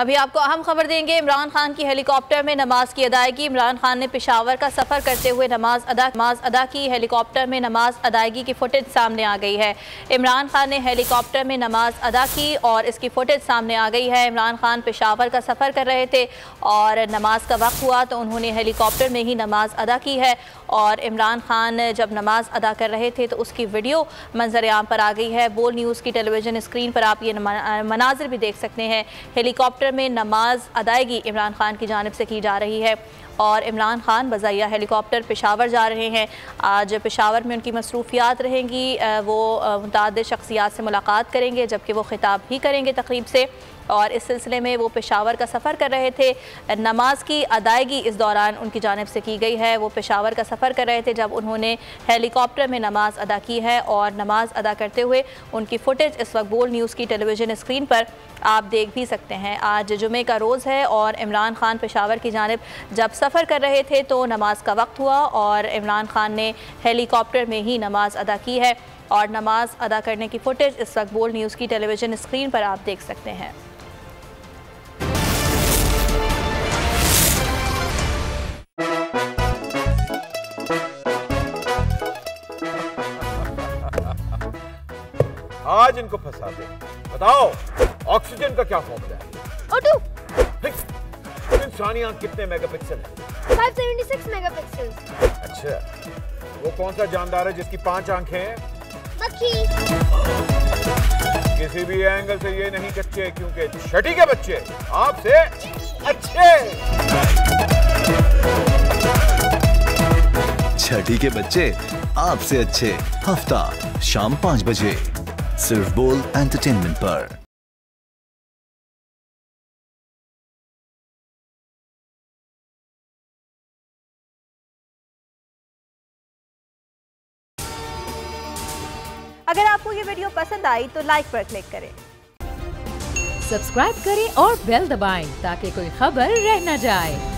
अभी आपको अहम खबर देंगे। इमरान खान की हेलीकॉप्टर में नमाज की अदायगी। इमरान खान ने पेशावर का सफ़र करते हुए नमाज अदा की। हेलीकॉप्टर में नमाज अदायगी की फुटेज सामने आ गई है। इमरान खान ने हेलीकॉप्टर में नमाज अदा की और इसकी फुटेज सामने आ गई है। इमरान खान पेशावर का सफ़र कर रहे थे और नमाज का वक्त हुआ तो उन्होंने हेलीकॉप्टर में ही नमाज अदा की है। और इमरान खान जब नमाज अदा कर रहे थे तो उसकी वीडियो मंजर आम पर आ गई है। बोल न्यूज़ की टेलीविज़न स्क्रीन पर आप ये मनाजिर भी देख सकते हैं। हेलीकॉप्टर में नमाज अदायगी इमरान खान की जानिब से की जा रही है और इमरान खान बज़ाया हेलीकॉप्टर पेशावर जा रहे हैं। आज पेशावर में उनकी मसरूफियात रहेंगी। वो मुतअद्दिद शख्सियात से मुलाकात करेंगे जबकि वो खिताब भी करेंगे तकरीब से। और इस सिलसिले में वो पेशावर का सफ़र कर रहे थे। नमाज की अदायगी इस दौरान उनकी जानिब से की गई है। वो पेशावर का सफ़र कर रहे थे जब उन्होंने हेलीकॉप्टर में नमाज अदा की है और नमाज अदा करते हुए उनकी फुटेज इस वक्त बोल न्यूज़ की टेलीविज़न स्क्रीन पर आप देख भी सकते हैं। आज जुमे का रोज़ है और इमरान खान पेशावर की जानिब जब सफ़र कर रहे थे तो नमाज का वक्त हुआ और इमरान खान ने हेलीकॉप्टर में ही नमाज अदा की है और नमाज अदा करने की फुटेज इस वक्त बोल न्यूज़ की टेलीविज़न स्क्रीन पर आप देख सकते हैं। आज इनको फंसा दे। बताओ ऑक्सीजन का क्या फॉर्मूला है? O2। इंसानी आंख कितने मेगापिक्सल है? 576 मेगापिक्सल। अच्छा, वो कौन सा जानदार है जिसकी 5 आंखें हैं? मक्खी। किसी भी एंगल से ये नहीं कच्चे क्योंकि छठी के बच्चे आपसे अच्छे। छठी के बच्चे आपसे अच्छे। हफ्ता शाम 5 बजे सिर्फ बोल एंटरटेनमेंट पर। अगर आपको ये वीडियो पसंद आई तो लाइक पर क्लिक करें, सब्सक्राइब करें और बेल दबाएं ताकि कोई खबर रह न जाए।